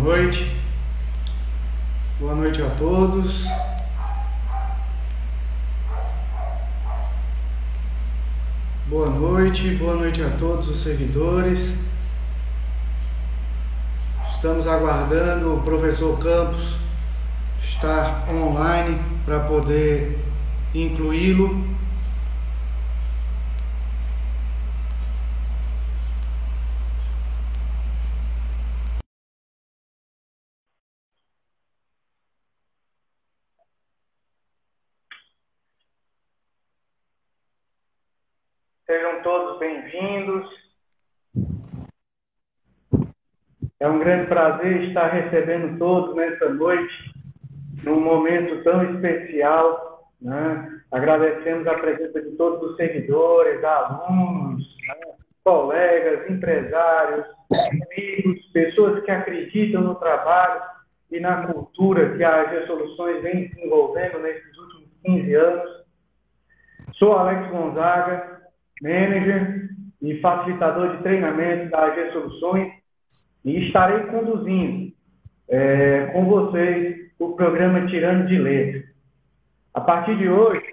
noite. Boa noite a todos. Boa noite a todos os seguidores. Estamos aguardando o professor Campos estar online para poder incluí-lo. Sejam todos bem-vindos. É um grande prazer estar recebendo todos nessa noite, num momento tão especial, né? Agradecemos a presença de todos os seguidores, alunos, né? Colegas, empresários, amigos, pessoas que acreditam no trabalho e na cultura que a AG Soluções vem desenvolvendo nesses últimos 15 anos. Sou Alex Gonzaga, manager e facilitador de treinamento da AG Soluções, e estarei conduzindo com vocês o programa Tirando de Letra. A partir de hoje,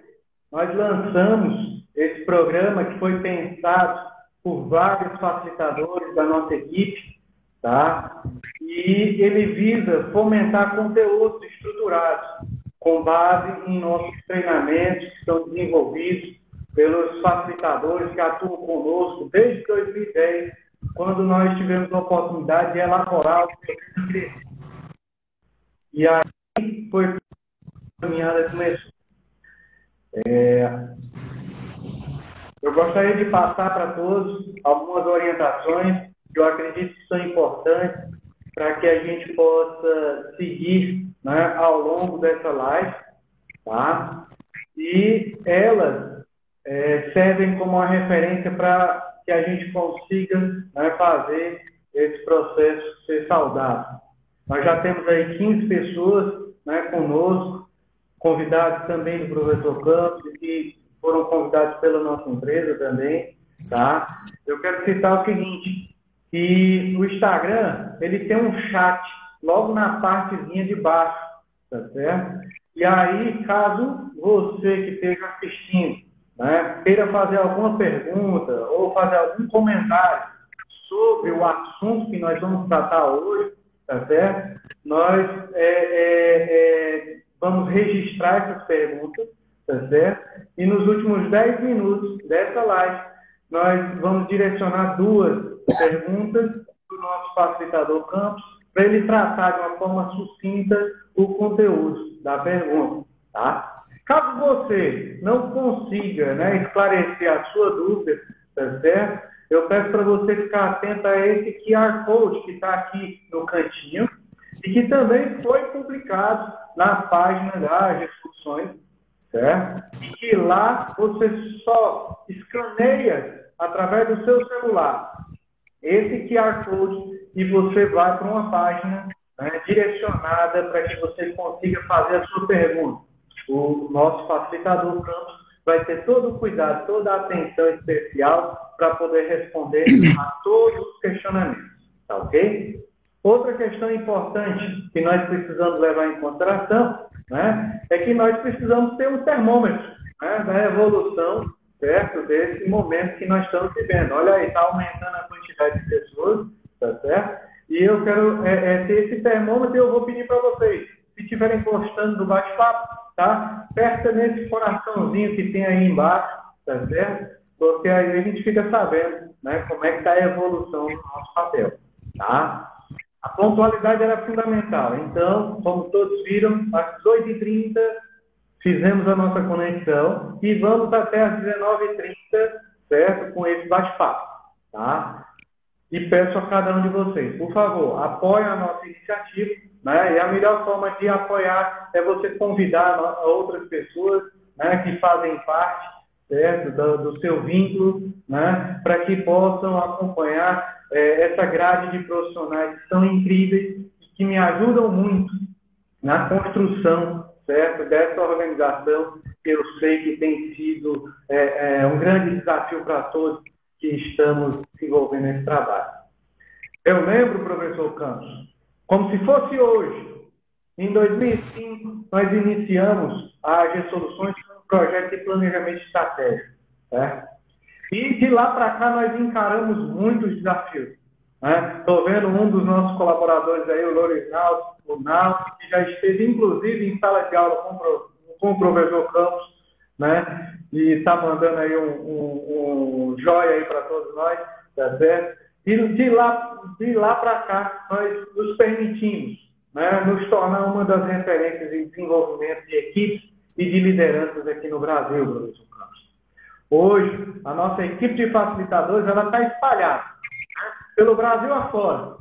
nós lançamos esse programa que foi pensado por vários facilitadores da nossa equipe, tá? E ele visa fomentar conteúdos estruturados com base em nossos treinamentos que são desenvolvidos pelos facilitadores que atuam conosco desde 2010, quando nós tivemos a oportunidade de elaborar o programa Crescer. E aí foi a caminhada começou. Eu gostaria de passar para todos algumas orientações que eu acredito que são importantes para que a gente possa seguir, né, ao longo dessa live, tá? E elas servem como uma referência para que a gente consiga, né, fazer esse processo ser saudável. Nós já temos aí 15 pessoas, né, conosco, convidados também do professor Campos, que foram convidados pela nossa empresa também, tá? Eu quero citar o seguinte, que o Instagram, ele tem um chat logo na partezinha de baixo, tá certo? E aí, caso você que esteja assistindo, né, queira fazer alguma pergunta ou fazer algum comentário sobre o assunto que nós vamos tratar hoje, tá certo? Nós vamos registrar essas perguntas, tá certo? E nos últimos 10 minutos dessa live, nós vamos direcionar 2 perguntas do nosso facilitador Campos, para ele tratar de uma forma sucinta o conteúdo da pergunta, tá? Caso você não consiga, né, esclarecer a sua dúvida, tá certo? Eu peço para você ficar atento a esse QR Code que está aqui no cantinho e que também foi publicado na página da AG Soluções, certo? E que lá você só escaneia através do seu celular esse QR Code e você vai para uma página, né, direcionada para que você consiga fazer a sua pergunta. O nosso facilitador Campos vai ter todo o cuidado, toda a atenção especial para poder responder a todos os questionamentos, tá ok? Outra questão importante que nós precisamos levar em consideração, né, é que nós precisamos ter um termômetro, né, da evolução, certo, desse momento que nós estamos vivendo. Olha aí, está aumentando a quantidade de pessoas, tá certo? E eu quero ter esse termômetro e eu vou pedir para vocês, se estiverem gostando do bate-papo, tá? Aperta nesse coraçãozinho que tem aí embaixo, tá certo? Porque aí a gente fica sabendo, né, como é que está a evolução do nosso papel, tá? A pontualidade era fundamental. Então, como todos viram, às 18h30 fizemos a nossa conexão e vamos até às 19h30, certo? Com esse bate-papo, tá? E peço a cada um de vocês, por favor, apoiem a nossa iniciativa, né? E a melhor forma de apoiar é você convidar outras pessoas, né, que fazem parte, certo, do seu vínculo, né, para que possam acompanhar essa grade de profissionais que são incríveis e que me ajudam muito na construção, certo, dessa organização que eu sei que tem sido um grande desafio para todos que estamos desenvolvendo esse trabalho. Eu lembro, professor Campos, como se fosse hoje. Em 2005, nós iniciamos a AG Soluções com um projeto de planejamento estratégico. Né? E de lá para cá nós encaramos muitos desafios. Estou vendo um dos nossos colaboradores aí, o Lorinaldo, que já esteve inclusive em sala de aula com o professor Campos, né? E está mandando aí um joia aí para todos nós, tá certo? E de lá para cá nós nos permitimos, né, nos tornar uma das referências em desenvolvimento de equipes e de lideranças aqui no Brasil, professor Campos. Hoje, a nossa equipe de facilitadores está espalhada, né, pelo Brasil afora.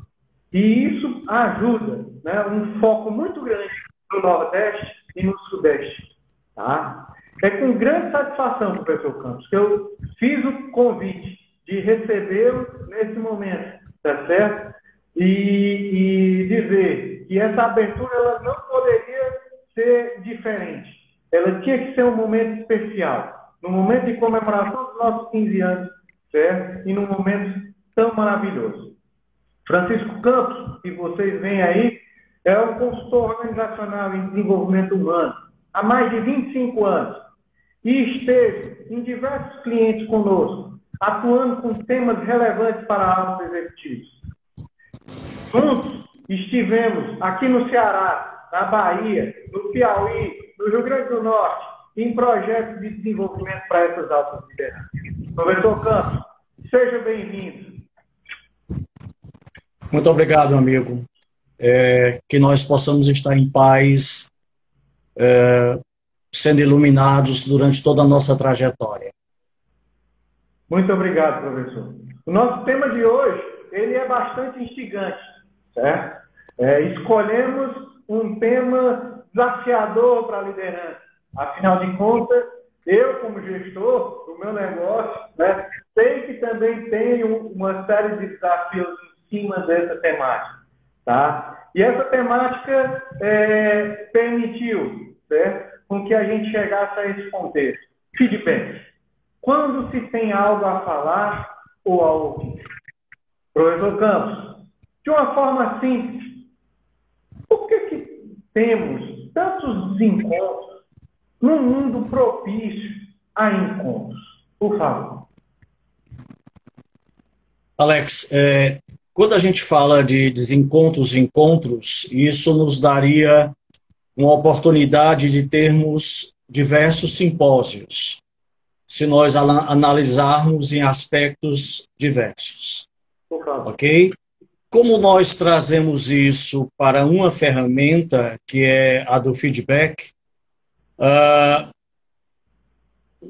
E isso ajuda, né, um foco muito grande no Nordeste e no Sudeste. Tá? É com grande satisfação, professor Campos, que eu fiz o convite de recebê-lo nesse momento, tá certo? E dizer que essa abertura ela não poderia ser diferente. Ela tinha que ser um momento especial, no momento de comemoração dos nossos 15 anos, certo? E num momento tão maravilhoso. Francisco Campos, que vocês veem aí, é um consultor organizacional em desenvolvimento humano há mais de 25 anos e esteve em diversos clientes conosco, atuando com temas relevantes para altos executivos. Juntos estivemos aqui no Ceará, na Bahia, no Piauí, no Rio Grande do Norte, em projetos de desenvolvimento para essas altas lideranças. Professor Campos, seja bem-vindo. Muito obrigado, amigo. Que nós possamos estar em paz, sendo iluminados durante toda a nossa trajetória. Muito obrigado, professor. O nosso tema de hoje, ele é bastante instigante, certo? Escolhemos um tema desafiador para a liderança. Afinal de contas, eu, como gestor do meu negócio, né, sei que também tenho uma série de desafios em cima dessa temática. Tá? E essa temática permitiu, certo, com que a gente chegasse a esse contexto. Feedback. Quando se tem algo a falar ou a ouvir? Professor Campos, de uma forma simples, por que temos tantos desencontros num mundo propício a encontros? Por favor. Alex, quando a gente fala de desencontros e encontros, isso nos daria uma oportunidade de termos diversos simpósios, se nós analisarmos em aspectos diversos. Ok? Como nós trazemos isso para uma ferramenta, que é a do feedback,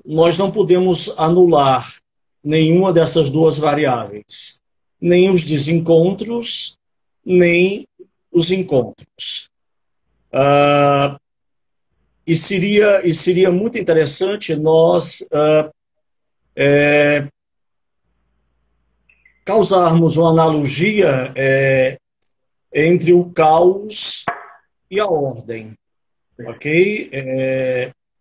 nós não podemos anular nenhuma dessas duas variáveis, nem os desencontros, nem os encontros. E seria muito interessante nós causarmos uma analogia entre o caos e a ordem, ok?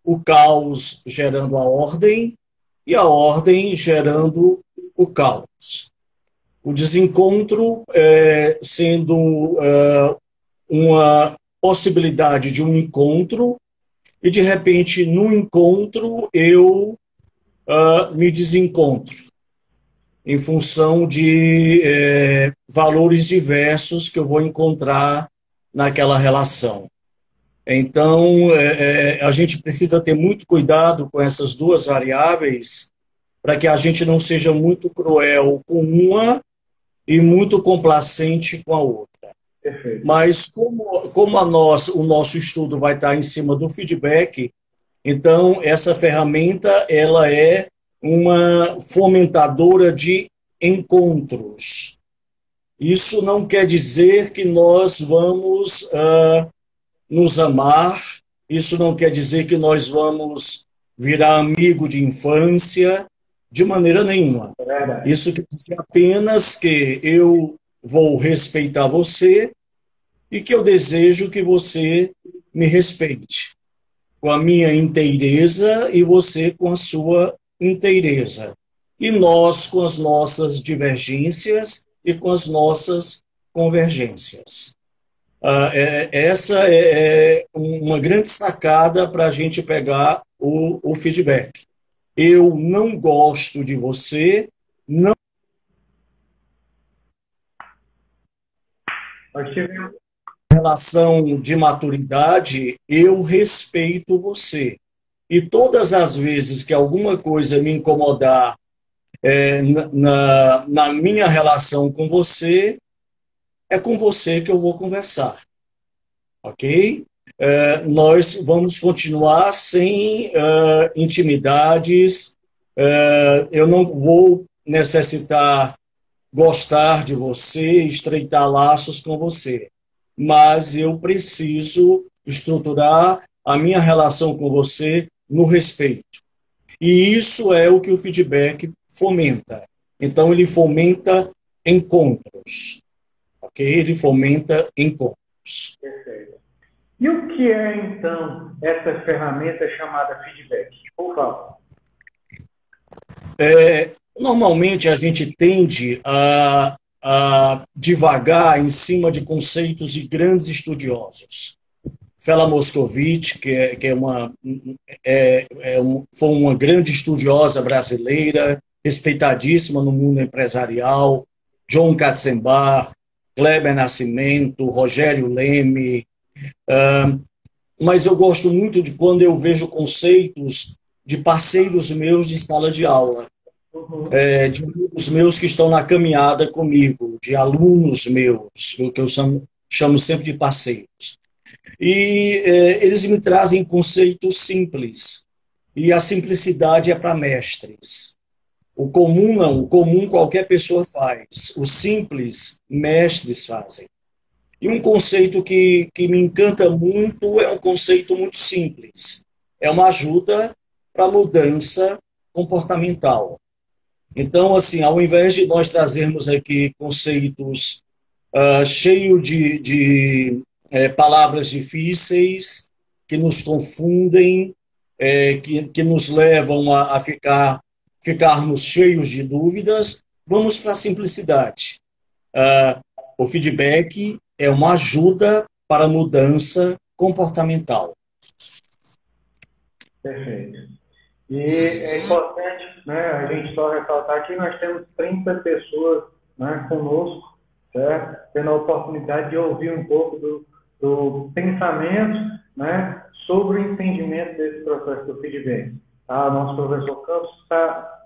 O caos gerando a ordem e a ordem gerando o caos. O desencontro sendo uma possibilidade de um encontro e, de repente, no encontro, eu me desencontro em função de valores diversos que eu vou encontrar naquela relação. Então, a gente precisa ter muito cuidado com essas duas variáveis para que a gente não seja muito cruel com uma e muito complacente com a outra. Perfeito. Mas como o nosso estudo vai estar em cima do feedback, então essa ferramenta ela é uma fomentadora de encontros. Isso não quer dizer que nós vamos nos amar, isso não quer dizer que nós vamos virar amigo de infância, de maneira nenhuma. Isso quer dizer apenas que eu vou respeitar você e que eu desejo que você me respeite com a minha inteireza e você com a sua inteireza. E nós com as nossas divergências e com as nossas convergências. Essa é uma grande sacada para a gente pegar o feedback. Eu não gosto de você, não. Nós tivemos. Relação de maturidade, eu respeito você. E todas as vezes que alguma coisa me incomodar na minha relação com você, é com você que eu vou conversar, ok? Nós vamos continuar sem intimidades, eu não vou necessitar gostar de você, estreitar laços com você, mas eu preciso estruturar a minha relação com você no respeito. E isso é o que o feedback fomenta. Então, ele fomenta encontros. Ok? Ele fomenta encontros. Perfeito. E o que é, então, essa ferramenta chamada feedback? Por favor. Normalmente, a gente tende a divagar em cima de conceitos de grandes estudiosos. Fela Moscovitch, foi uma grande estudiosa brasileira, respeitadíssima no mundo empresarial, John Katzenbach, Kleber Nascimento, Rogério Leme, mas eu gosto muito de quando eu vejo conceitos de parceiros meus de sala de aula, de amigos meus que estão na caminhada comigo, de alunos meus, o que eu chamo sempre de parceiros. E eles me trazem conceitos simples. E a simplicidade é para mestres. O comum não, o comum qualquer pessoa faz. O simples, mestres fazem. E um conceito que me encanta muito é um conceito muito simples. É uma ajuda para mudança comportamental. Então, assim, ao invés de nós trazermos aqui conceitos cheios de palavras difíceis, que nos confundem, que nos levam a ficarmos cheios de dúvidas, vamos para a simplicidade. O feedback é uma ajuda para a mudança comportamental. Perfeito. E é importante, né, a gente só ressaltar que nós temos 30 pessoas, né, conosco, certo? Tendo a oportunidade de ouvir um pouco do pensamento, né, sobre o entendimento desse processo do feedback. Tá? O nosso professor Campos está,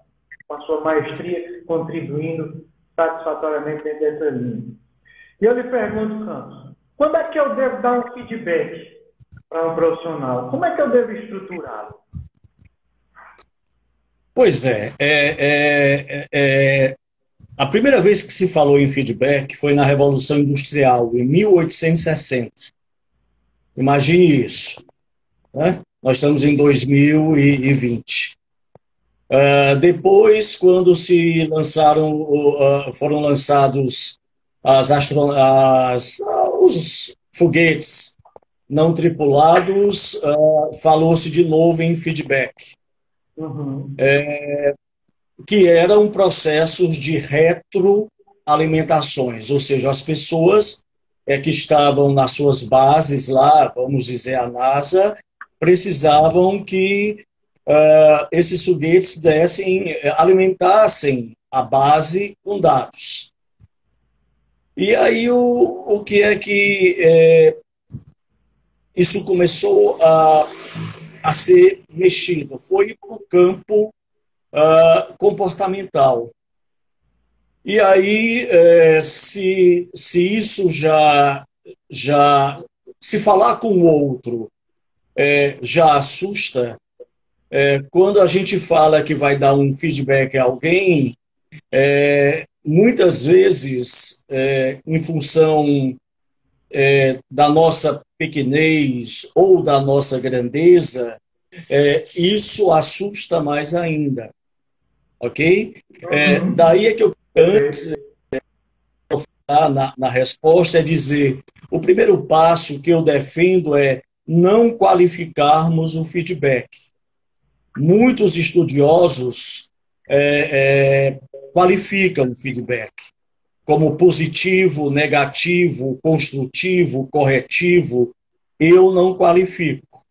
com a sua maestria, contribuindo satisfatoriamente dentro dessa linha. E eu lhe pergunto, Campos, quando é que eu devo dar um feedback para um profissional? Como é que eu devo estruturá-lo? Pois a primeira vez que se falou em feedback foi na Revolução Industrial, em 1860. Imagine isso. Né? Nós estamos em 2020. Depois, quando foram lançados os foguetes não tripulados, falou-se de novo em feedback. Que eram processos de retroalimentações, ou seja, as pessoas que estavam nas suas bases lá, vamos dizer a NASA, precisavam que esses foguetes alimentassem a base com dados. E aí o que é que isso começou a ser mexido? Foi para o campo comportamental. E aí, se isso se falar com o outro já assusta, quando a gente fala que vai dar um feedback a alguém, muitas vezes, em função da nossa pequenez ou da nossa grandeza, isso assusta mais ainda. Ok? Daí é que eu antes na resposta é dizer, o primeiro passo que eu defendo é não qualificarmos o feedback. Muitos estudiosos qualificam o feedback. como positivo, negativo, construtivo, corretivo, eu não qualifico,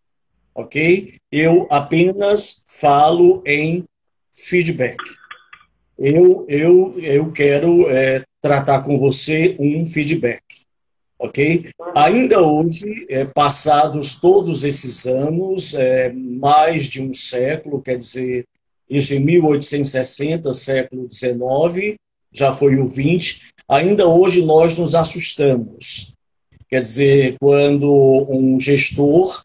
ok? Eu apenas falo em feedback. Eu quero tratar com você um feedback, ok? Ainda hoje, passados todos esses anos, mais de um século, quer dizer, isso em 1860, século XIX, já foi o 20, ainda hoje nós nos assustamos. Quer dizer, quando um gestor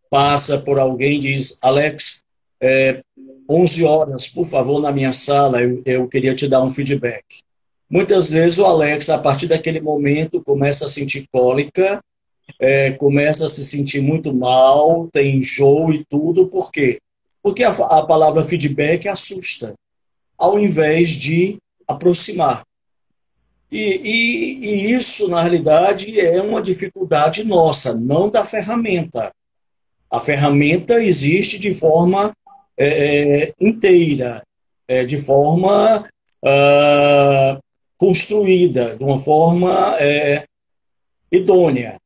passa por alguém e diz, Alex, 11 horas, por favor, na minha sala, eu queria te dar um feedback. Muitas vezes o Alex, a partir daquele momento, começa a sentir cólica, começa a se sentir muito mal, tem enjoo e tudo. Por quê? Porque a palavra feedback assusta, ao invés de aproximar. E isso, na realidade, é uma dificuldade nossa, não da ferramenta. A ferramenta existe de forma inteira, de forma construída, de uma forma idônea.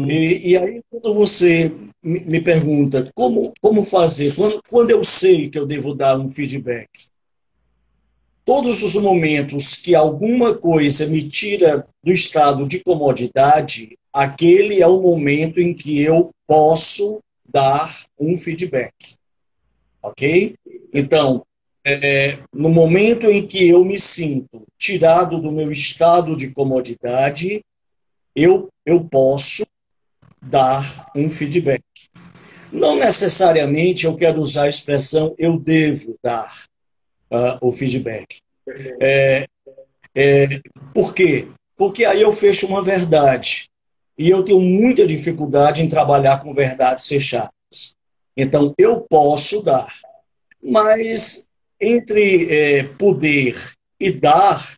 E aí, quando você me pergunta como fazer, quando eu sei que eu devo dar um feedback, todos os momentos que alguma coisa me tira do estado de comodidade, aquele é o momento em que eu posso dar um feedback. Ok? Então, no momento em que eu me sinto tirado do meu estado de comodidade, eu posso dar um feedback. Não necessariamente eu quero usar a expressão eu devo dar o feedback. Por quê? Porque aí eu fecho uma verdade. E eu tenho muita dificuldade em trabalhar com verdades fechadas. Então, eu posso dar. Mas entre poder e dar,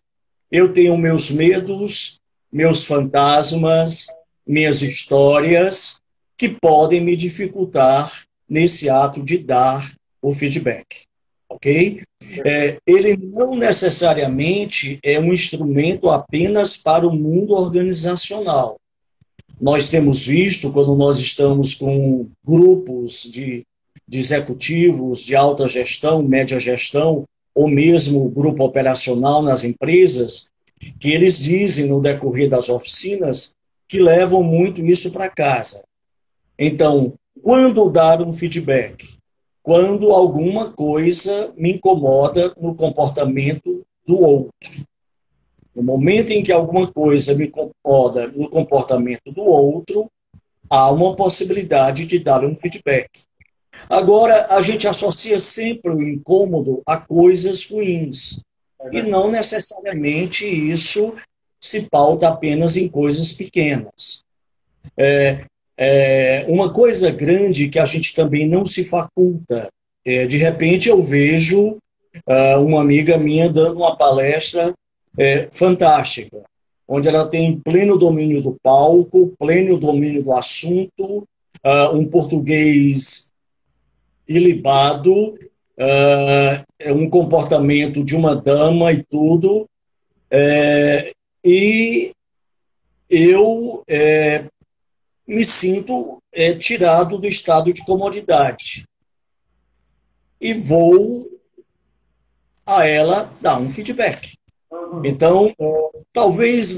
eu tenho meus medos, meus fantasmas, minhas histórias, que podem me dificultar nesse ato de dar o feedback. Ok? Ele não necessariamente é um instrumento apenas para o mundo organizacional. Nós temos visto, quando nós estamos com grupos de executivos de alta gestão, média gestão, ou mesmo grupo operacional nas empresas, que eles dizem no decorrer das oficinas que levam muito isso para casa. Então, quando dar um feedback? Quando alguma coisa me incomoda no comportamento do outro. No momento em que alguma coisa me incomoda no comportamento do outro, há uma possibilidade de dar um feedback. Agora, a gente associa sempre o incômodo a coisas ruins. E não necessariamente isso se pauta apenas em coisas pequenas. Uma coisa grande que a gente também não se faculta. De repente eu vejo uma amiga minha dando uma palestra fantástica, onde ela tem pleno domínio do palco, pleno domínio do assunto, um português ilibado, um comportamento de uma dama e tudo, e eu me sinto tirado do estado de comodidade e vou a ela dar um feedback. Então, talvez,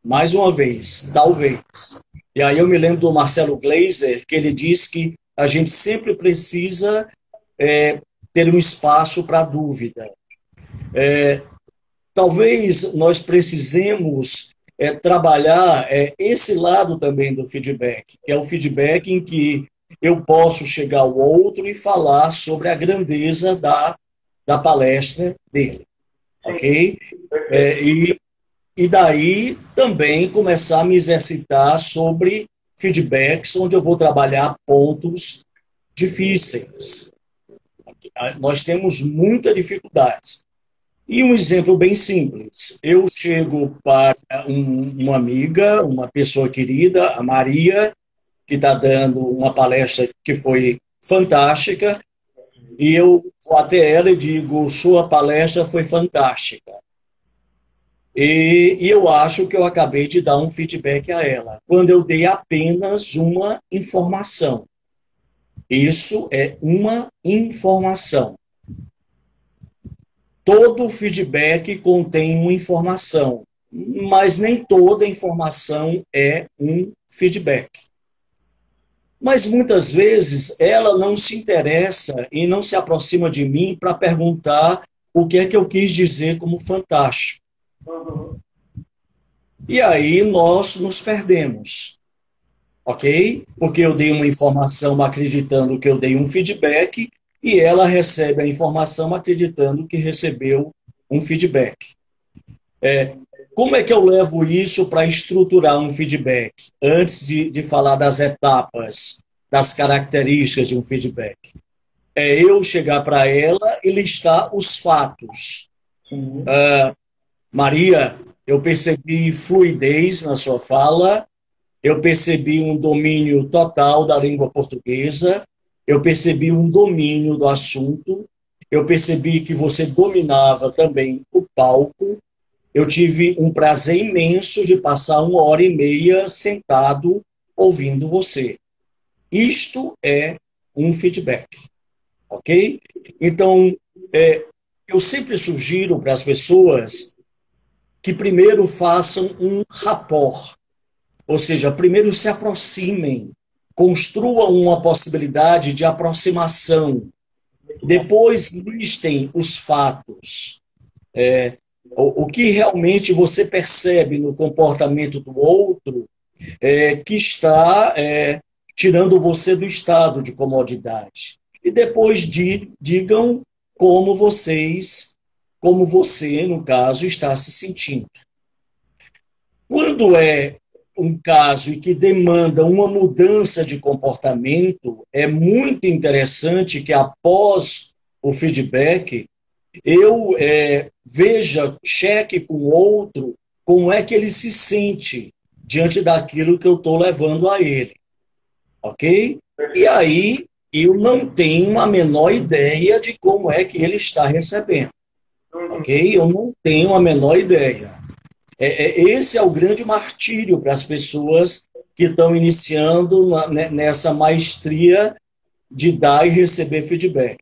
mais uma vez, talvez. E aí eu me lembro do Marcelo Gleiser, que ele diz que a gente sempre precisa ter um espaço para dúvida. Talvez nós precisemos trabalhar esse lado também do feedback, que é o feedback em que eu posso chegar ao outro e falar sobre a grandeza da palestra dele. Ok? E daí também começar a me exercitar sobre feedbacks, onde eu vou trabalhar pontos difíceis. Nós temos muita dificuldade. E um exemplo bem simples. Eu chego para uma amiga, uma pessoa querida, a Maria, que está dando uma palestra que foi fantástica, e eu vou até ela e digo, sua palestra foi fantástica. E eu acho que eu acabei de dar um feedback a ela, quando eu dei apenas uma informação. Isso é uma informação. Todo feedback contém uma informação, mas nem toda informação é um feedback. Mas muitas vezes ela não se interessa e não se aproxima de mim para perguntar o que é que eu quis dizer como fantástico. E aí nós nos perdemos, ok? Porque eu dei uma informação acreditando que eu dei um feedback e ela recebe a informação acreditando que recebeu um feedback. Como é que eu levo isso para estruturar um feedback? Antes de falar das etapas, das características de um feedback. É eu chegar para ela e listar os fatos. Maria, eu percebi fluidez na sua fala, eu percebi um domínio total da língua portuguesa, eu percebi um domínio do assunto, eu percebi que você dominava também o palco, eu tive um prazer imenso de passar 1h30 sentado ouvindo você. Isto é um feedback, ok? Então, eu sempre sugiro para as pessoas que primeiro façam um rapport, ou seja, primeiro se aproximem, construam uma possibilidade de aproximação, depois listem os fatos, o que realmente você percebe no comportamento do outro que está tirando você do estado de comodidade. E depois digam como você, no caso, está se sentindo. Quando é um caso que demanda uma mudança de comportamento, é muito interessante que após o feedback, eu cheque com o outro como é que ele se sente diante daquilo que eu estou levando a ele. Ok? E aí eu não tenho a menor ideia de como é que ele está recebendo. Ok? Eu não tenho a menor ideia. Esse é o grande martírio para as pessoas que estão iniciando nessa maestria de dar e receber feedback.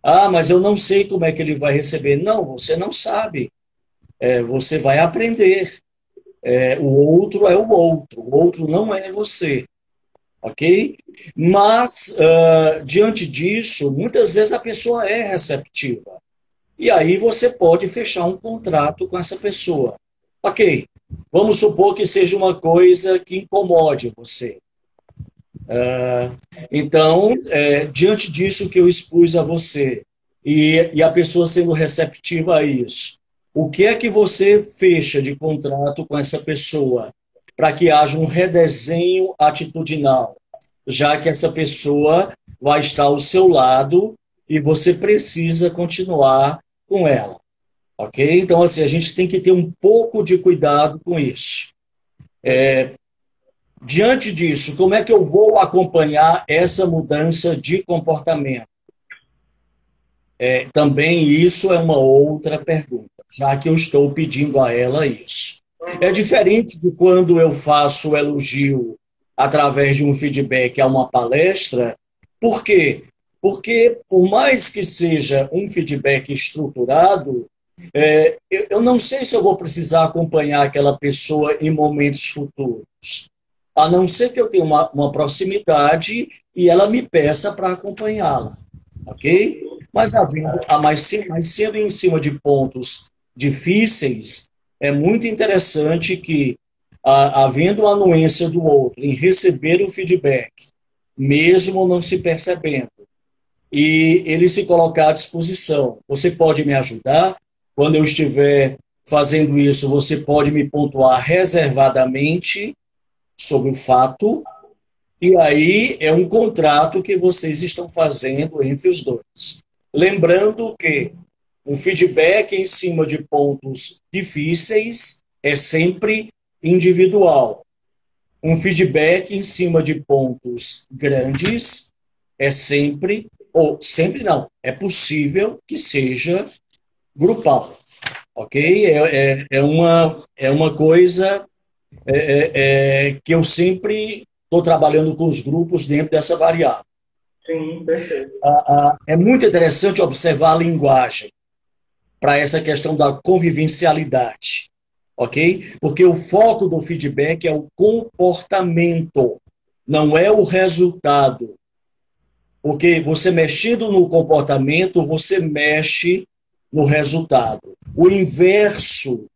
Ah, mas eu não sei como é que ele vai receber. Não, você não sabe. Você vai aprender. O outro é o outro não é você. Ok? Mas, diante disso, muitas vezes a pessoa é receptiva. E aí você pode fechar um contrato com essa pessoa. Ok, vamos supor que seja uma coisa que incomode você. Então, diante disso que eu expus a você, e a pessoa sendo receptiva a isso, o que é que você fecha de contrato com essa pessoa para que haja um redesenho atitudinal, já que essa pessoa vai estar ao seu lado e você precisa continuar com ela? Ok? Então, assim, a gente tem que ter um pouco de cuidado com isso. Diante disso, como é que eu vou acompanhar essa mudança de comportamento? Também isso é uma outra pergunta, já que eu estou pedindo a ela isso. É diferente de quando eu faço o elogio através de um feedback a uma palestra. Por quê? Porque, por mais que seja um feedback estruturado, eu não sei se eu vou precisar acompanhar aquela pessoa em momentos futuros, a não ser que eu tenha uma proximidade e ela me peça para acompanhá-la, ok? Mas sendo em cima de pontos difíceis, é muito interessante que, havendo a anuência do outro em receber o feedback, mesmo não se percebendo, e ele se colocar à disposição. Você pode me ajudar? Quando eu estiver fazendo isso, você pode me pontuar reservadamente sobre o fato, e aí é um contrato que vocês estão fazendo entre os dois. Lembrando que um feedback em cima de pontos difíceis é sempre individual. Um feedback em cima de pontos grandes é sempre Ou sempre não. É possível que seja grupal. Ok? É uma coisa que eu sempre estou trabalhando com os grupos dentro dessa variável. Sim, perfeito. É muito interessante observar a linguagem para essa questão da convivencialidade, ok? Porque o foco do feedback é o comportamento, não é o resultado. Porque você mexendo no comportamento, você mexe no resultado. O inverso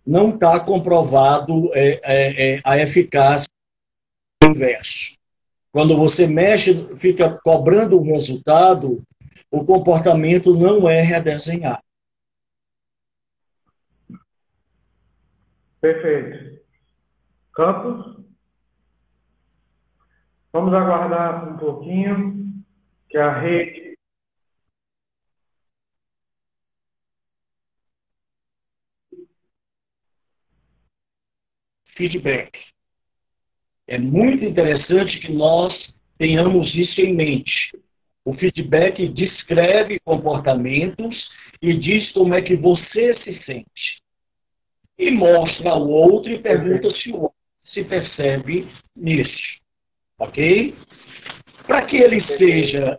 não está comprovado a eficácia do inverso. Quando você mexe, fica cobrando o resultado, o comportamento não é redesenhado. Perfeito. Campos? Vamos aguardar um pouquinho, que a rede. Feedback. É muito interessante que nós tenhamos isso em mente. O feedback descreve comportamentos e diz como é que você se sente. E mostra ao outro e pergunta se o outro se percebe nisso. Ok? Para que ele seja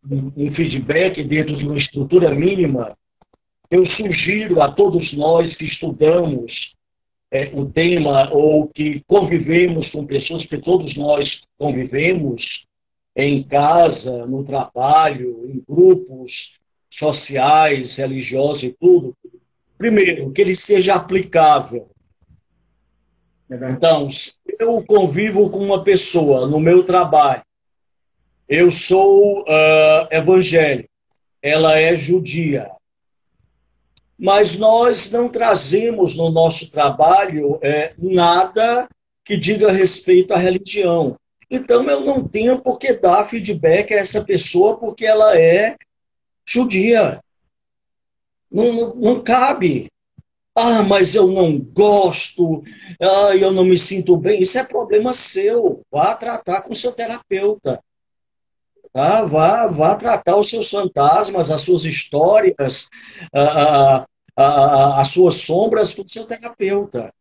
um feedback dentro de uma estrutura mínima, eu sugiro a todos nós que estudamos o tema ou que convivemos com pessoas, que todos nós convivemos em casa, no trabalho, em grupos sociais, religiosos e tudo. Primeiro, que ele seja aplicável. Então, se eu convivo com uma pessoa no meu trabalho, eu sou evangélico, ela é judia, mas nós não trazemos no nosso trabalho nada que diga respeito à religião. Então, eu não tenho por que dar feedback a essa pessoa porque ela é judia. Não cabe. Ah, mas eu não gosto, eu não me sinto bem. Isso é problema seu. Vá tratar com o seu terapeuta. Tá? Vá tratar os seus fantasmas, as suas histórias, as suas sombras com o seu terapeuta.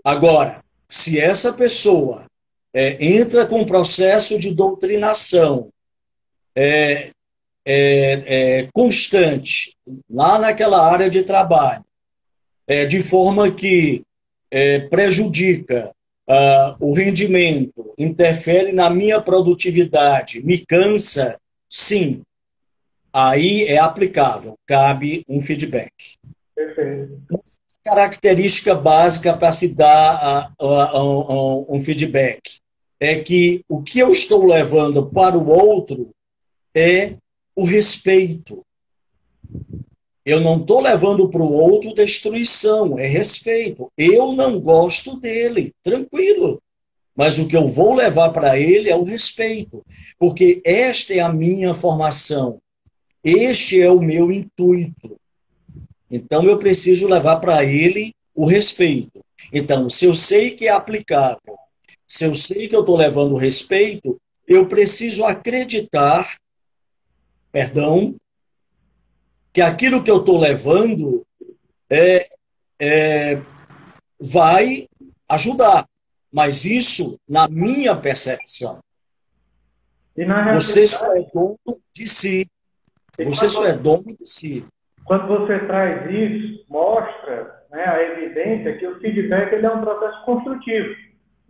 Agora, se essa pessoa entra com um processo de doutrinação constante lá naquela área de trabalho, de forma que prejudica o rendimento, interfere na minha produtividade, me cansa, sim, aí é aplicável, cabe um feedback. Perfeito. Característica básica para se dar um feedback é que o que eu estou levando para o outro é o respeito. Eu não estou levando para o outro destruição, é respeito. Eu não gosto dele, tranquilo. Mas o que eu vou levar para ele é o respeito. Porque esta é a minha formação. Este é o meu intuito. Então, eu preciso levar para ele o respeito. Então, se eu sei que é aplicável, se eu sei que eu estou levando o respeito, eu preciso acreditar, que aquilo que eu estou levando vai ajudar. Mas isso na minha percepção. E na Você só é dono de si. Você só é dono de si. Quando você traz isso, mostra, né, a evidência que o feedback ele é um processo construtivo.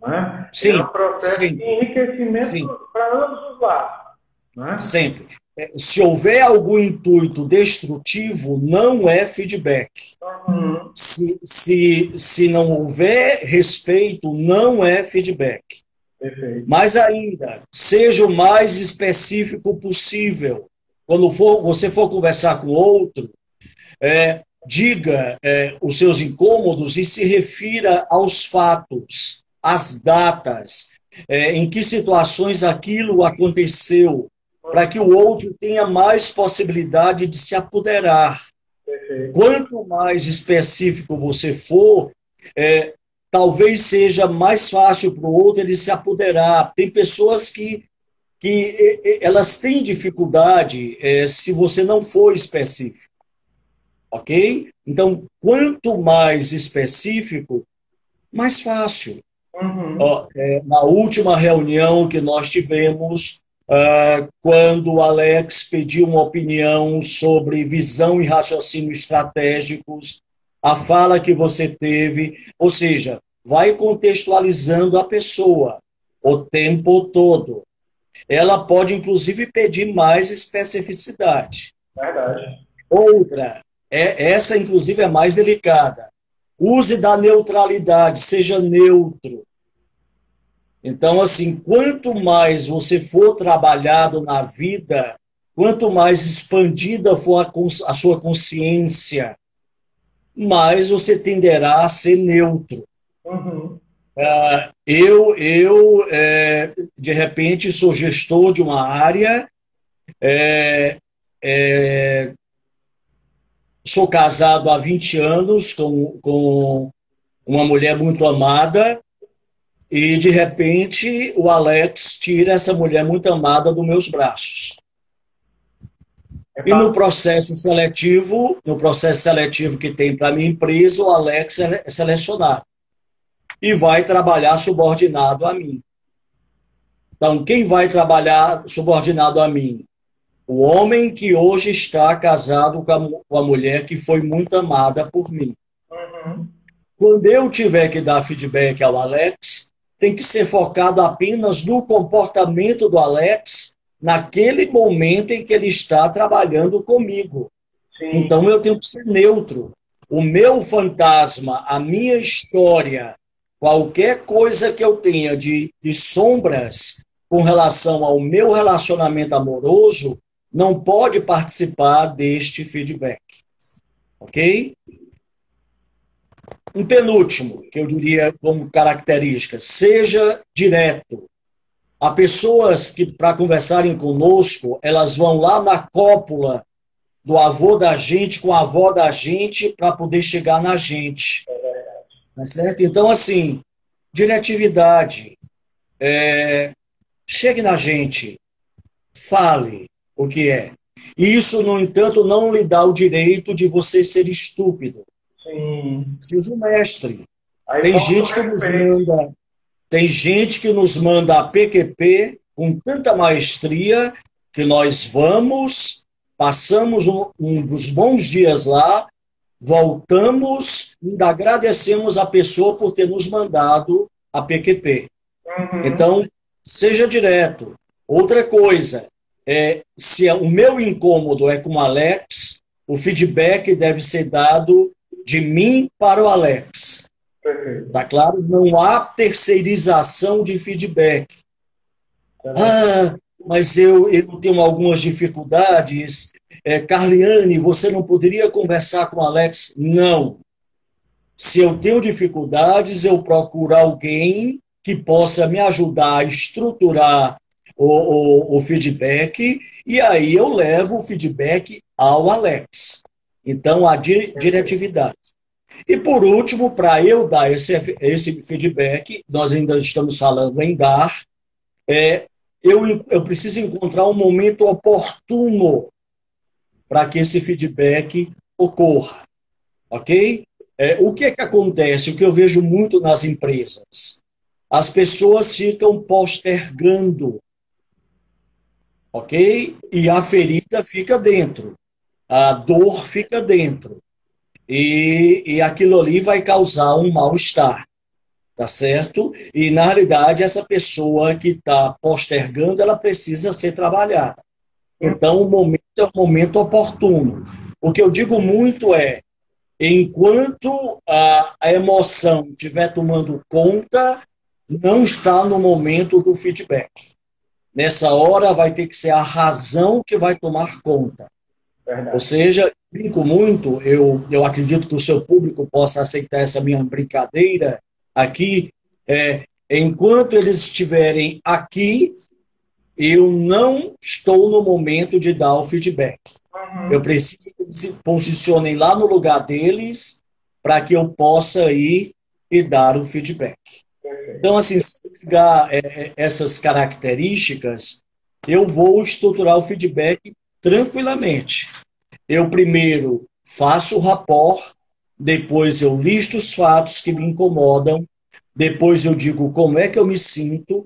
Né? Sim, é um processo sim, de enriquecimento para ambos os lados. Né? Sempre. Se houver algum intuito destrutivo, não é feedback. Uhum. Se não houver respeito, não é feedback. Perfeito. Mas ainda, seja o mais específico possível. Quando você for conversar com outro, diga os seus incômodos e se refira aos fatos, às datas, em que situações aquilo aconteceu, para que o outro tenha mais possibilidade de se apoderar. Perfeito. Quanto mais específico você for, talvez seja mais fácil para o outro ele se apoderar. Tem pessoas que que elas têm dificuldade se você não for específico, ok? Então, quanto mais específico, mais fácil. Na última reunião que nós tivemos, quando o Alex pediu uma opinião sobre visão e raciocínio estratégicos, a fala que você teve, ou seja, vai contextualizando a pessoa o tempo todo. Ela pode, inclusive, pedir mais especificidade. Verdade. Outra, essa, inclusive, é mais delicada. Use da neutralidade, seja neutro. Então, assim, quanto mais você for trabalhado na vida, quanto mais expandida for a sua consciência, mais você tenderá a ser neutro. De repente, sou gestor de uma área, sou casado há 20 anos com uma mulher muito amada, e, de repente, o Alex tira essa mulher muito amada dos meus braços. E no processo seletivo que tem para a minha empresa, o Alex é selecionado. E vai trabalhar subordinado a mim. Então, quem vai trabalhar subordinado a mim? O homem que hoje está casado com a mulher que foi muito amada por mim. Quando eu tiver que dar feedback ao Alex, tem que ser focado apenas no comportamento do Alex naquele momento em que ele está trabalhando comigo. Sim. Então, eu tenho que ser neutro. O meu fantasma, a minha história, qualquer coisa que eu tenha de sombras com relação ao meu relacionamento amoroso, não pode participar deste feedback. Ok? Um penúltimo, que eu diria como característica, seja direto. Há pessoas que, para conversarem conosco, elas vão lá na cópula do avô da gente com a avó da gente para poder chegar na gente. Tá certo? Então, assim, diretividade. Chegue na gente. Fale o que é. Isso, no entanto, não lhe dá o direito de você ser estúpido. Sim. Seja o mestre. Tem gente que nos manda a PQP com tanta maestria que nós vamos, passamos uns bons dias lá, voltamos e ainda agradecemos a pessoa por ter nos mandado a PQP. Então, seja direto. Outra coisa, se o meu incômodo é com o Alex, o feedback deve ser dado de mim para o Alex. Tá claro? Não há terceirização de feedback. Mas eu tenho algumas dificuldades. Carliane, você não poderia conversar com o Alex? Não. Se eu tenho dificuldades, eu procuro alguém que possa me ajudar a estruturar o feedback, e aí eu levo o feedback ao Alex. Então, a diretividade. E, por último, para eu dar esse feedback, nós ainda estamos falando em dar, eu preciso encontrar um momento oportuno para que esse feedback ocorra. Ok? O que é que acontece? O que eu vejo muito nas empresas? As pessoas ficam postergando. Ok? E a ferida fica dentro. A dor fica dentro. E aquilo ali vai causar um mal-estar. Tá certo? E, na realidade, essa pessoa que está postergando, ela precisa ser trabalhada. Então, o momento é um momento oportuno. O que eu digo muito é, enquanto a emoção estiver tomando conta, não está no momento do feedback. Nessa hora vai ter que ser a razão que vai tomar conta. Verdade. Ou seja, brinco muito, eu acredito que o seu público possa aceitar essa minha brincadeira aqui, enquanto eles estiverem aqui, eu não estou no momento de dar o feedback. Eu preciso que eles se posicionem lá no lugar deles para que eu possa ir e dar o feedback. Então, assim, se eu pegar essas características, eu vou estruturar o feedback tranquilamente. Eu primeiro faço o rapport, depois eu listo os fatos que me incomodam, depois eu digo como é que eu me sinto,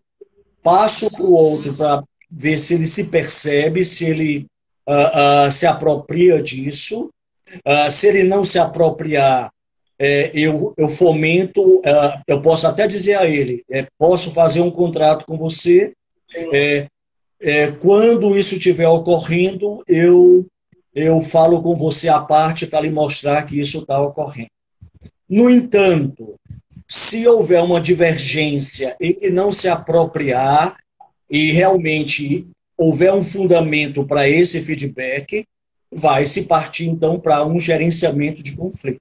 passo para o outro para ver se ele se percebe, se ele se apropria disso. Se ele não se apropriar, eu fomento, eu posso até dizer a ele, posso fazer um contrato com você, quando isso estiver ocorrendo, eu falo com você à parte para lhe mostrar que isso está ocorrendo. No entanto, se houver uma divergência, ele não se apropriar e realmente houver um fundamento para esse feedback, vai se partir, então, para um gerenciamento de conflito.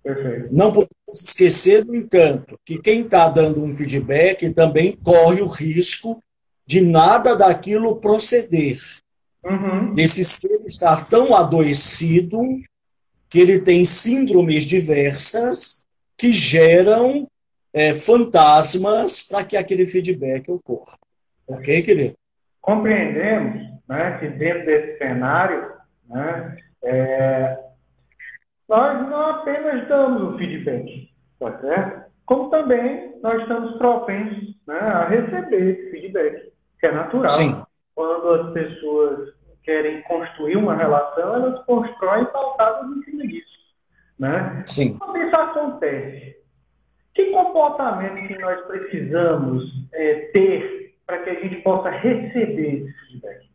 Perfeito. Não podemos esquecer, no entanto, que quem está dando um feedback também corre o risco de nada daquilo proceder. Desse ser estar tão adoecido que ele tem síndromes diversas que geram fantasmas para que aquele feedback ocorra. Ok, querido? Compreendemos, né, que dentro desse cenário, né, nós não apenas damos o feedback, tá certo? Como também nós estamos propensos, né, a receber esse feedback, que é natural. Sim. Quando as pessoas querem construir uma relação, elas constroem pautadas em cima disso, né? Sim. Quando isso acontece, que comportamento que nós precisamos ter para que a gente possa receber esse feedback?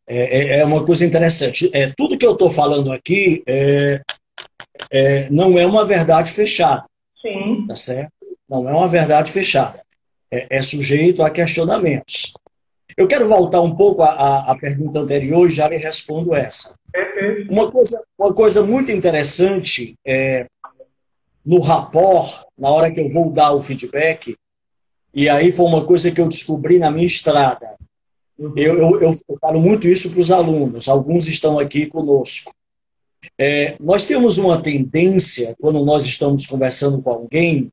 É uma coisa interessante. Tudo que eu estou falando aqui não é uma verdade fechada. Sim. Tá certo? Não é uma verdade fechada. É sujeito a questionamentos. Eu quero voltar um pouco à pergunta anterior e já lhe respondo essa. Perfeito. Uma coisa muito interessante no rapport, na hora que eu vou dar o feedback, e aí foi uma coisa que eu descobri na minha estrada. Eu falo muito isso para os alunos, alguns estão aqui conosco. Nós temos uma tendência, quando nós estamos conversando com alguém,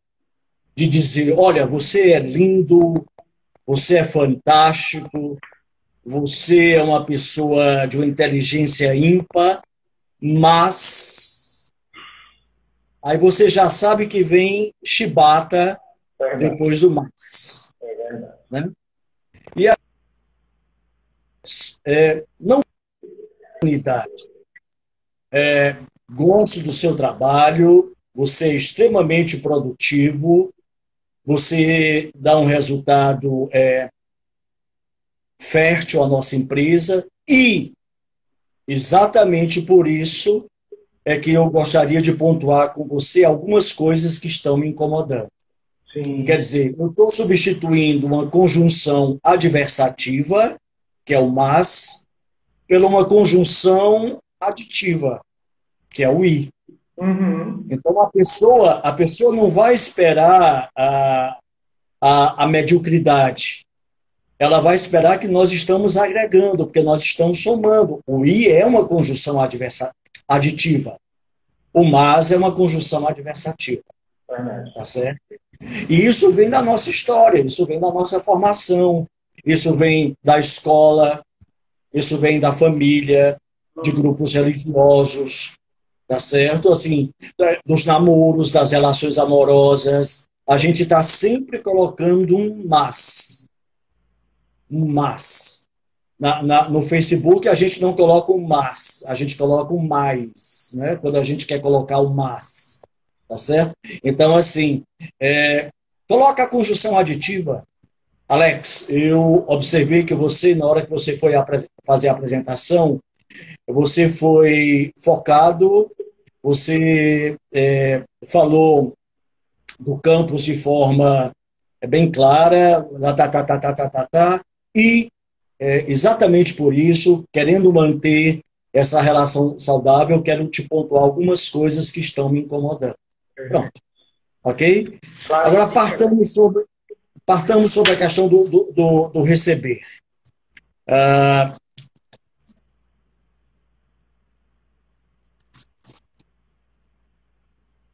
de dizer, olha, você é lindo, você é fantástico, você é uma pessoa de uma inteligência ímpar, mas aí você já sabe que vem chibata depois do mas. Né? E a não unidade. Gosto do seu trabalho, você é extremamente produtivo, você dá um resultado fértil à nossa empresa e exatamente por isso é que eu gostaria de pontuar com você algumas coisas que estão me incomodando. Sim. Quer dizer, eu estou substituindo uma conjunção adversativa, que é o mas, pela uma conjunção aditiva, que é o i. Então, a pessoa não vai esperar a mediocridade. Ela vai esperar que nós estamos agregando, porque nós estamos somando. O i é uma conjunção aditiva. O mas é uma conjunção adversativa. Tá certo? E isso vem da nossa história, isso vem da nossa formação, isso vem da escola, isso vem da família, de grupos religiosos, tá certo? Assim, dos namoros, das relações amorosas, a gente está sempre colocando um mas. Um mas. No Facebook a gente não coloca um mas, a gente coloca um mais, né? Quando a gente quer colocar o mas, tá certo? Então, assim, coloca a conjunção aditiva. Alex, eu observei que você, na hora que você foi fazer a apresentação, você foi focado, você falou do campus de forma bem clara, e exatamente por isso, querendo manter essa relação saudável, quero te pontuar algumas coisas que estão me incomodando. Pronto. Ok? Agora partamos sobre a questão do receber.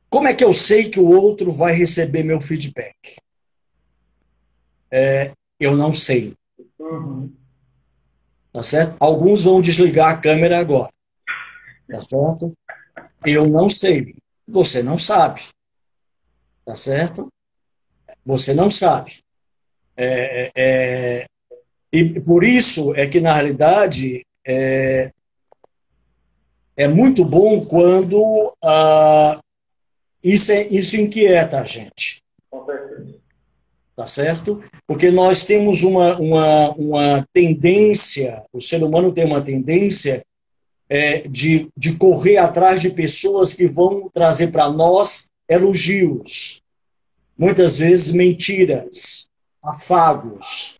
Como é que eu sei que o outro vai receber meu feedback? Eu não sei. Uhum. Tá certo? Alguns vão desligar a câmera agora. Tá certo? Eu não sei. Você não sabe. Tá certo? Você não sabe. E por isso é que, na realidade, é muito bom quando isso inquieta a gente. Com certeza. Tá certo? Porque nós temos uma tendência, o ser humano tem uma tendência de correr atrás de pessoas que vão trazer para nós elogios, muitas vezes mentiras, afagos.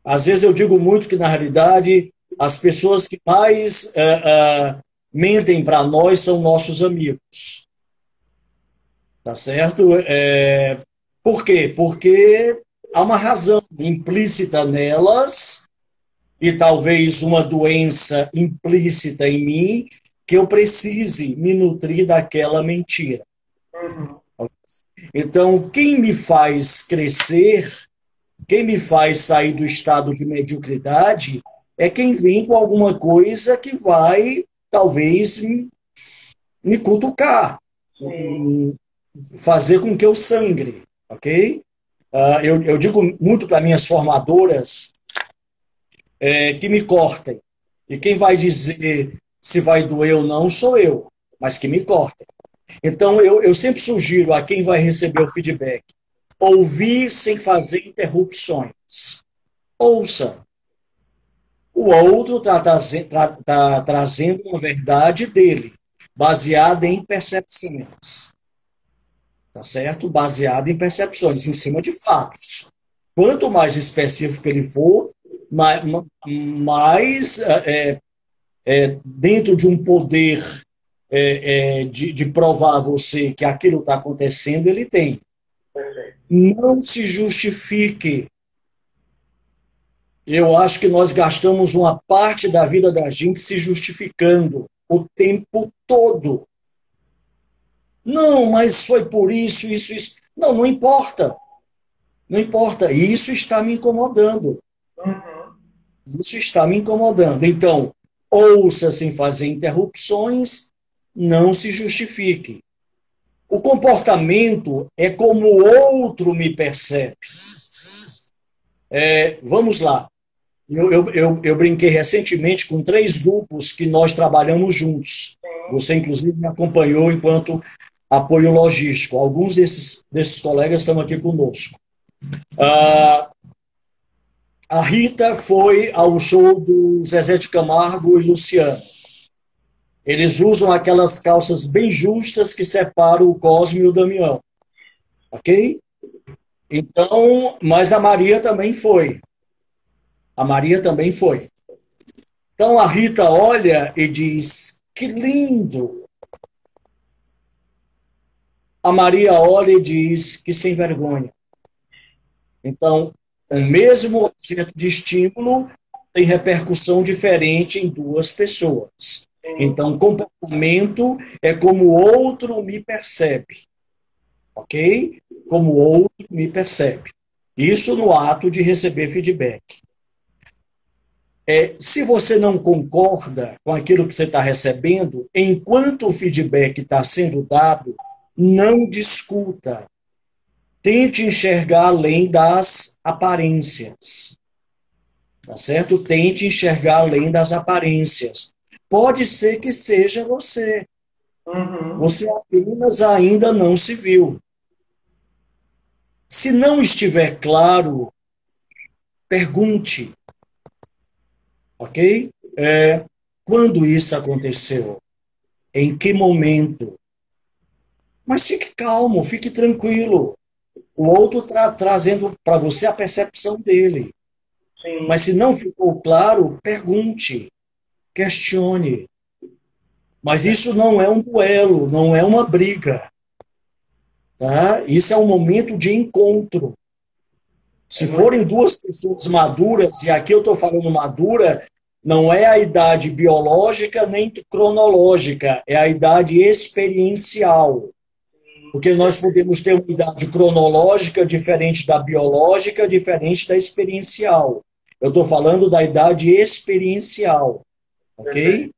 Às vezes eu digo muito que, na realidade, as pessoas que mais mentem para nós são nossos amigos. Tá certo? Por quê? Porque há uma razão implícita nelas e talvez uma doença implícita em mim que eu precise me nutrir daquela mentira. Uhum. Então, quem me faz crescer, quem me faz sair do estado de mediocridade, é quem vem com alguma coisa que vai, talvez, me cutucar, fazer com que eu sangre, ok? Eu digo muito para minhas formadoras que me cortem. E quem vai dizer se vai doer ou não sou eu, mas que me cortem. Então, eu sempre sugiro a quem vai receber o feedback, ouvir sem fazer interrupções. Ouça. O outro está trazendo uma verdade dele, baseada em percepções. Tá certo? Baseada em percepções, em cima de fatos. Quanto mais específico ele for, mais dentro de um poder de provar a você que aquilo está acontecendo, ele tem. Perfeito. Não se justifique. Eu acho que nós gastamos uma parte da vida da gente se justificando o tempo todo. Não, mas foi por isso, isso, isso. Não, não importa. Não importa. Isso está me incomodando. Uhum. Isso está me incomodando. Então, ouça sem fazer interrupções, não se justifique. O comportamento é como o outro me percebe. Vamos lá. Eu brinquei recentemente com 3 grupos que nós trabalhamos juntos. Você, inclusive, me acompanhou enquanto apoio logístico. Alguns desses colegas estão aqui conosco. A Rita foi ao show do Zezé de Camargo e Luciano. Eles usam aquelas calças bem justas que separam o Cosme e o Damião. Ok? Então, mas a Maria também foi. A Maria também foi. Então a Rita olha e diz, que lindo. A Maria olha e diz, que sem vergonha. Então, o mesmo objeto de estímulo tem repercussão diferente em 2 pessoas. Então, comportamento é como o outro me percebe. Ok? Como o outro me percebe. Isso no ato de receber feedback. Se você não concorda com aquilo que você está recebendo, enquanto o feedback está sendo dado, não discuta. Tente enxergar além das aparências. Tá certo? Tente enxergar além das aparências. Pode ser que seja você. Uhum. Você apenas ainda não se viu. Se não estiver claro, pergunte. Ok? Quando isso aconteceu? Em que momento? Mas fique calmo, fique tranquilo. O outro está trazendo para você a percepção dele. Sim. Mas se não ficou claro, pergunte, questione. Mas isso não é um duelo, não é uma briga. Tá? Isso é um momento de encontro. Se forem 2 pessoas maduras, e aqui eu estou falando madura, não é a idade biológica nem cronológica, é a idade experiencial. Porque nós podemos ter uma idade cronológica diferente da biológica, diferente da experiencial. Eu estou falando da idade experiencial, ok?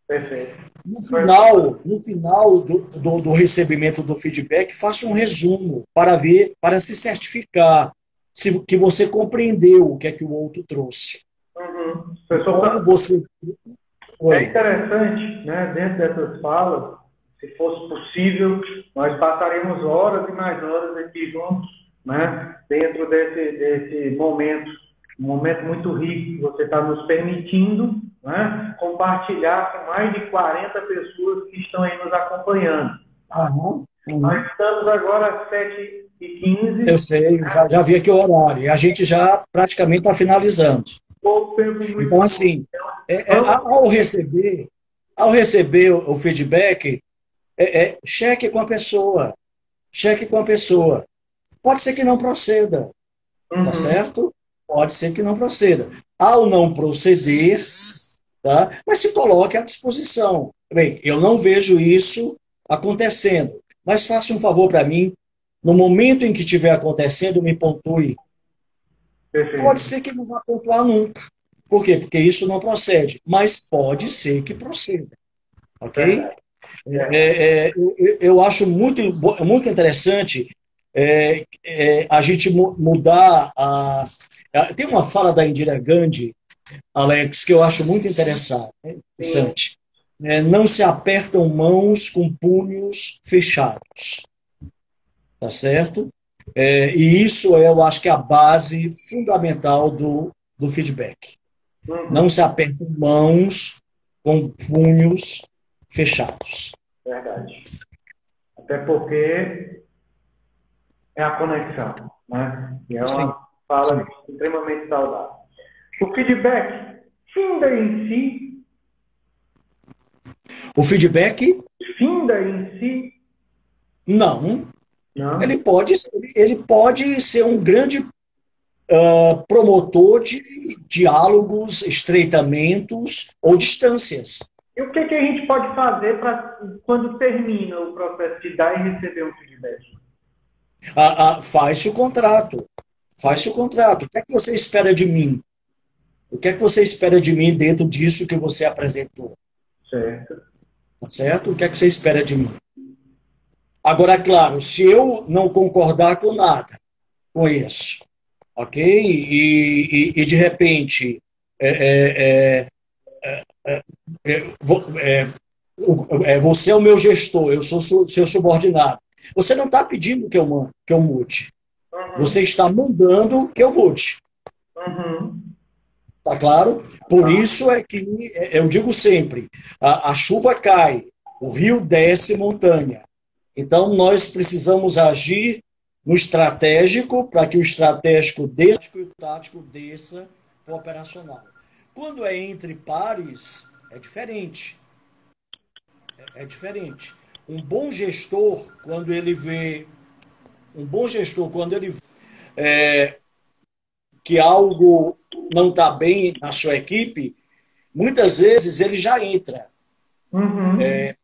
Perfeito. No final do recebimento do feedback, faça um resumo para ver, para se certificar que você compreendeu o que é que o outro trouxe. Uhum. Então, você... É interessante, né, dentro dessas falas, se fosse possível, nós passaremos horas e mais horas aqui juntos, né, dentro desse momento, um momento muito rico que você está nos permitindo, né, compartilhar com mais de 40 pessoas que estão aí nos acompanhando. Nós estamos agora às 7h15. Eu sei, já vi aqui o horário, e a gente já praticamente está finalizando. Então, assim, ao receber o feedback, cheque com a pessoa. Cheque com a pessoa. Pode ser que não proceda, tá certo? Pode ser que não proceda. Ao não proceder, tá? Mas se coloque à disposição. Bem, eu não vejo isso acontecendo, mas faça um favor para mim, no momento em que estiver acontecendo, me pontue. Perfeito. Pode ser que não vá pontuar nunca. Por quê? Porque isso não procede, mas pode ser que proceda. Ok? Eu acho muito interessante a gente mudar a... Tem uma fala da Indira Gandhi, Alex, que eu acho muito interessante. Não se apertam mãos com punhos fechados. Tá certo? E isso eu acho que é a base fundamental do feedback. Não se apertam mãos com punhos fechados. Verdade. Até porque é a conexão, né? E é uma fala extremamente saudável. O feedback finda em si. O feedback? Finda em si? Não. Não. Ele pode ser um grande promotor de diálogos, estreitamentos ou distâncias. E o que a gente pode fazer quando termina o processo de dar e receber um feedback? Faz-se o contrato. Faz-se o contrato. O que é que você espera de mim? O que é que você espera de mim dentro disso que você apresentou? Certo. Certo? O que é que você espera de mim? Agora, claro, se eu não concordar com nada, com isso, ok? E de repente, você é o meu gestor, eu sou seu subordinado. Você não está pedindo que eu mude. Você está mandando que eu mude. Tá claro? Por isso é que eu digo sempre, a chuva cai, o rio desce montanha. Então, nós precisamos agir no estratégico para que o estratégico desça e o tático desça para o operacional. Quando é entre pares, é diferente. É diferente. Um bom gestor, quando ele vê que algo não está bem na sua equipe, muitas vezes ele já entra.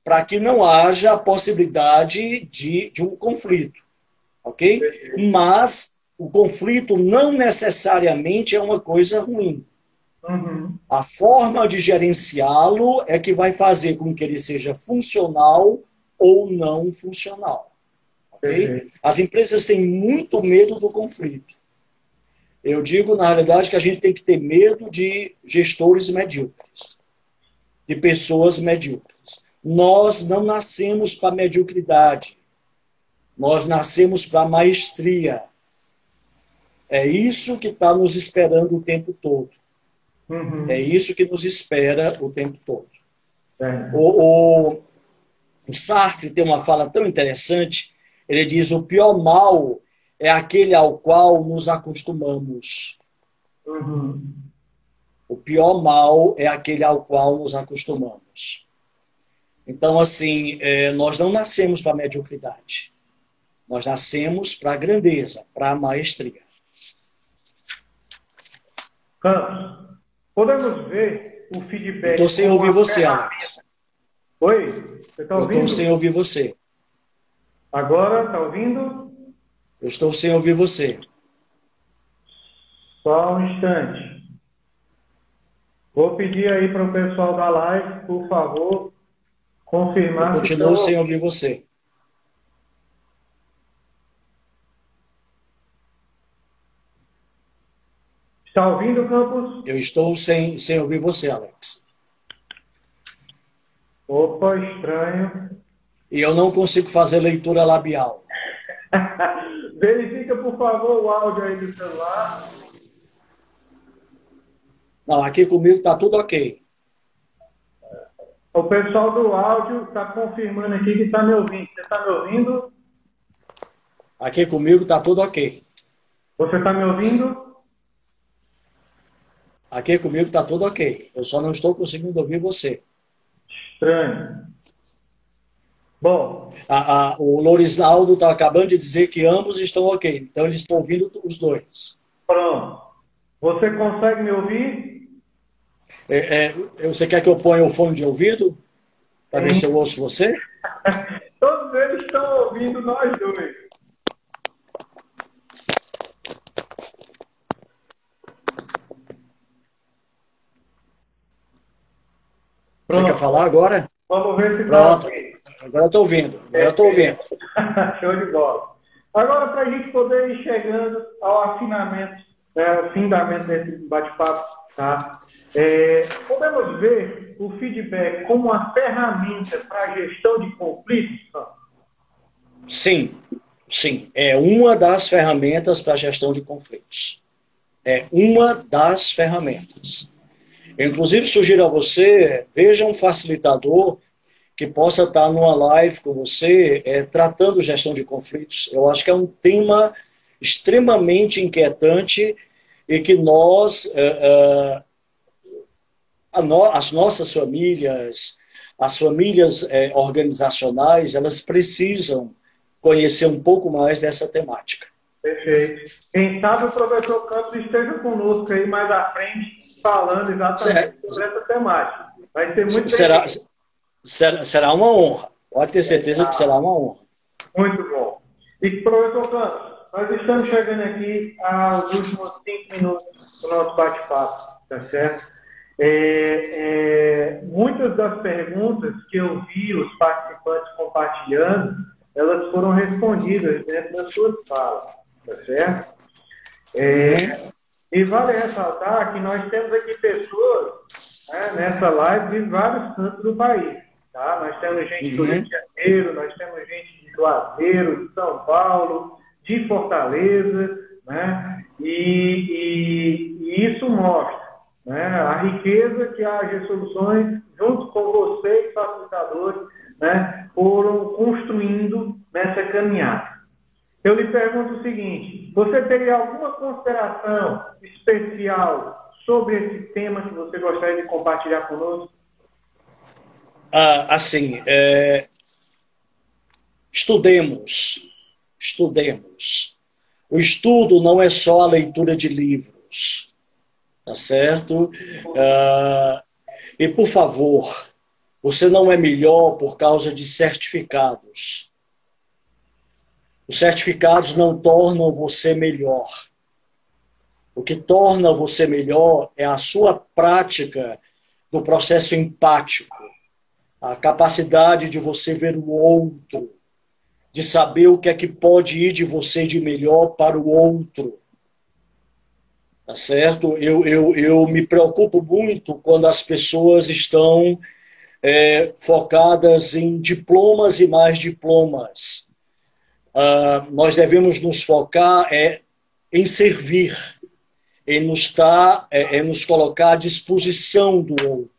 Para que não haja a possibilidade de um conflito. Ok? Mas o conflito não necessariamente é uma coisa ruim. A forma de gerenciá-lo é que vai fazer com que ele seja funcional ou não funcional. Ok? As empresas têm muito medo do conflito. Eu digo, na realidade, que a gente tem que ter medo de gestores medíocres, de pessoas medíocres. Nós não nascemos para mediocridade. Nós nascemos para maestria. É isso que está nos esperando o tempo todo. É isso que nos espera o tempo todo. O Sartre tem uma fala tão interessante. Ele diz: o pior mal é aquele ao qual nos acostumamos. O pior mal é aquele ao qual nos acostumamos. Então, assim, nós não nascemos para a mediocridade. Nós nascemos para a grandeza, para a maestria. Campos, podemos ver o feedback... Estou sem ouvir você, Alex. Oi? Você está ouvindo? Estou sem ouvir você. Agora, está ouvindo? Eu estou sem ouvir você. Só um instante. Vou pedir aí para o pessoal da live, por favor, confirmar Eu se continuo estão... sem ouvir você. Está ouvindo, Campos? Eu estou sem ouvir você, Alex. Opa, estranho. E eu não consigo fazer leitura labial. Verifica, por favor, o áudio aí do celular. Não, aqui comigo está tudo ok. O pessoal do áudio está confirmando aqui que está me ouvindo. Você está me ouvindo? Aqui comigo está tudo ok. Você está me ouvindo? Aqui comigo está tudo ok. Eu só não estou conseguindo ouvir você. Estranho. Bom. O Lorisnaldo está acabando de dizer que ambos estão ok. Então eles estão ouvindo os dois. Pronto. Você consegue me ouvir? Você quer que eu ponha o fone de ouvido? Para ver se eu ouço você? Todos eles estão ouvindo nós dois. Você quer falar agora? Vamos ver se Pronto. está. Agora eu estou ouvindo. Agora eu estou ouvindo. Show de bola. Agora, para a gente poder ir chegando ao afinamento, ao findamento desse bate-papo, tá? Podemos ver o feedback como uma ferramenta para a gestão de conflitos? Sim, sim. É uma das ferramentas para a gestão de conflitos. É uma das ferramentas. Inclusive, sugiro a você, veja um facilitador que possa estar numa live com você, tratando gestão de conflitos. Eu acho que é um tema extremamente inquietante e que as nossas famílias, as famílias organizacionais, elas precisam conhecer um pouco mais dessa temática. Perfeito. Quem sabe o professor Campos esteja conosco aí mais à frente, falando exatamente sobre essa temática. Vai ser muito será uma honra. Pode ter certeza que será uma honra. Muito bom. E, professor Campos, nós estamos chegando aqui aos últimos 5 minutos do nosso bate-papo, tá certo? Muitas das perguntas que eu vi os participantes compartilhando, elas foram respondidas dentro das suas falas, tá certo? E vale ressaltar que nós temos aqui pessoas, nessa live de vários cantos do país. Tá? Nós temos gente do Rio de Janeiro, nós temos gente de Juazeiro, de São Paulo, de Fortaleza, né? E isso mostra, né, a riqueza que a AG Soluções, junto com vocês, facilitadores, né, foram construindo nessa caminhada. Eu lhe pergunto o seguinte: você teria alguma consideração especial sobre esse tema que você gostaria de compartilhar conosco? Estudemos. O estudo não é só a leitura de livros, tá certo? E, por favor, você não é melhor por causa de certificados. Os certificados não tornam você melhor. O que torna você melhor é a sua prática do processo empático, a capacidade de você ver o outro, de saber o que é que pode ir de você de melhor para o outro. Tá certo? Eu me preocupo muito quando as pessoas estão focadas em diplomas e mais diplomas. Nós devemos nos focar em servir, em nos colocar à disposição do outro.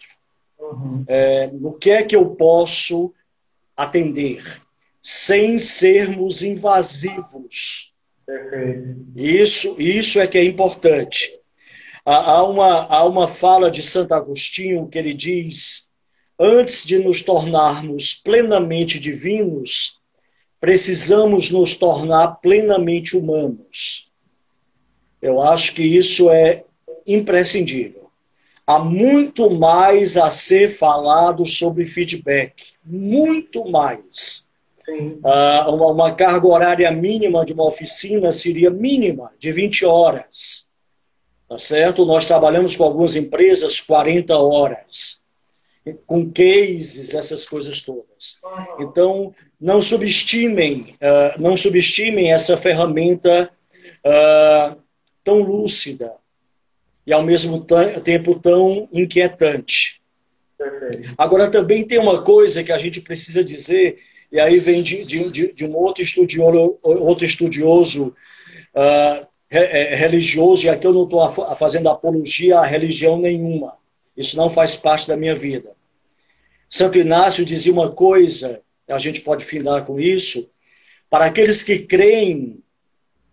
No que é que eu posso atender, sem sermos invasivos. Perfeito. Isso é que é importante. Há uma fala de Santo Agostinho que ele diz: antes de nos tornarmos plenamente divinos, precisamos nos tornar plenamente humanos. Eu acho que isso é imprescindível. Há muito mais a ser falado sobre feedback. Muito mais. Sim. Uma carga horária mínima de uma oficina seria mínima, de 20 horas. Tá certo? Nós trabalhamos com algumas empresas 40 horas, com cases, essas coisas todas. Então, não subestimem essa ferramenta tão lúcida e, ao mesmo tempo, tão inquietante. Perfeito. Agora, também tem uma coisa que a gente precisa dizer, e aí vem de um outro estudioso religioso, e aqui eu não estou fazendo apologia a religião nenhuma. Isso não faz parte da minha vida. Santo Inácio dizia uma coisa, a gente pode findar com isso: para aqueles que creem,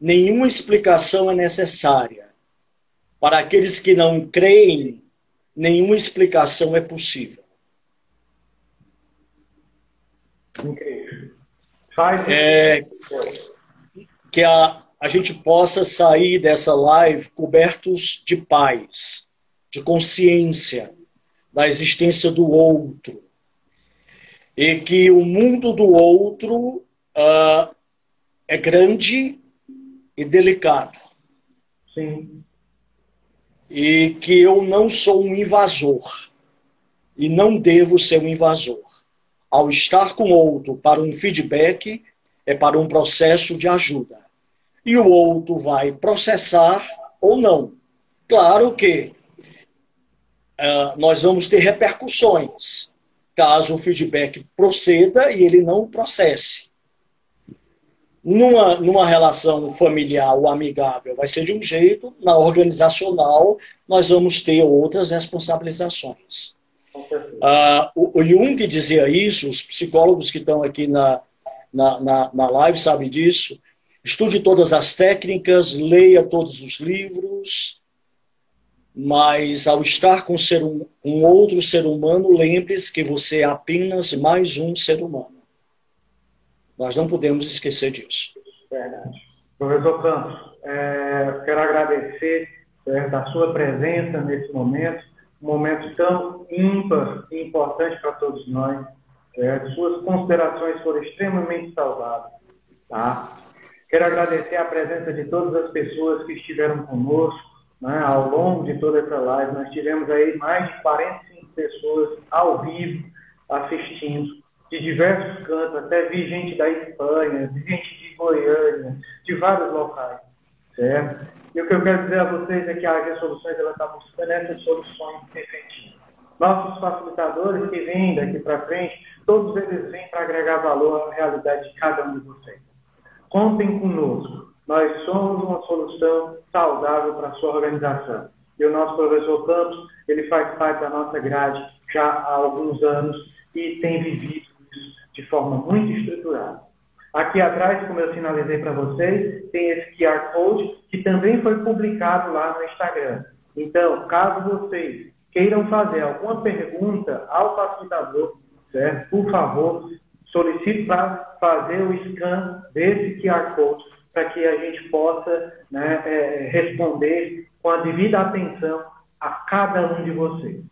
nenhuma explicação é necessária. Para aqueles que não creem, nenhuma explicação é possível. Incrível. Que a gente possa sair dessa live cobertos de paz, de consciência da existência do outro. E que o mundo do outro é grande e delicado. Sim. E que eu não sou um invasor. E não devo ser um invasor. Ao estar com o outro para um feedback, é para um processo de ajuda. E o outro vai processar ou não. Claro que nós vamos ter repercussões, caso o feedback proceda e ele não processe. Numa relação familiar ou amigável vai ser de um jeito, na organizacional nós vamos ter outras responsabilizações. O Jung dizia isso, os psicólogos que estão aqui na live sabem disso. Estude todas as técnicas, leia todos os livros, mas ao estar com um outro ser humano, lembre-se que você é apenas mais um ser humano. Nós não podemos esquecer disso. Verdade. Professor Campos, quero agradecer da sua presença nesse momento, um momento tão ímpar e importante para todos nós. Suas considerações foram extremamente saudáveis. Tá? Quero agradecer a presença de todas as pessoas que estiveram conosco, né, ao longo de toda essa live. Nós tivemos aí mais de 45 pessoas ao vivo assistindo, de diversos cantos, até vi gente da Espanha, vi gente de Goiânia, de vários locais, certo? E o que eu quero dizer a vocês é que a AG Soluções está buscando essas soluções efetivas. Nossos facilitadores que vêm daqui para frente, todos eles vêm para agregar valor à realidade de cada um de vocês. Contem conosco. Nós somos uma solução saudável para a sua organização. E o nosso professor Campos, ele faz parte da nossa grade já há alguns anos e tem vivido isso de forma muito estruturada. Aqui atrás, como eu sinalizei para vocês, tem esse QR Code que também foi publicado lá no Instagram. Então, caso vocês queiram fazer alguma pergunta ao facilitador, certo? Por favor, solicite para fazer o scan desse QR Code para que a gente possa, né, responder com a devida atenção a cada um de vocês.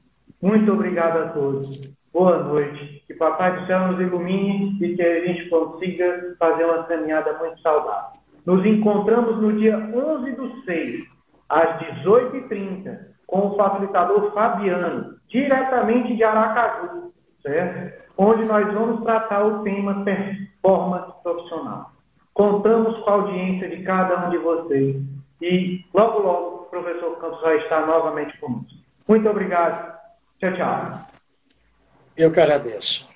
Muito obrigado a todos. Boa noite. Que Papai do Céu nos ilumine e que a gente consiga fazer uma caminhada muito saudável. Nos encontramos no dia 11/6, às 18h30, com o facilitador Fabiano, diretamente de Aracaju, certo? Onde nós vamos tratar o tema performance profissional. Contamos com a audiência de cada um de vocês e logo, logo, o professor Campos vai estar novamente conosco. Muito obrigado. Tchau, tchau. Eu que agradeço.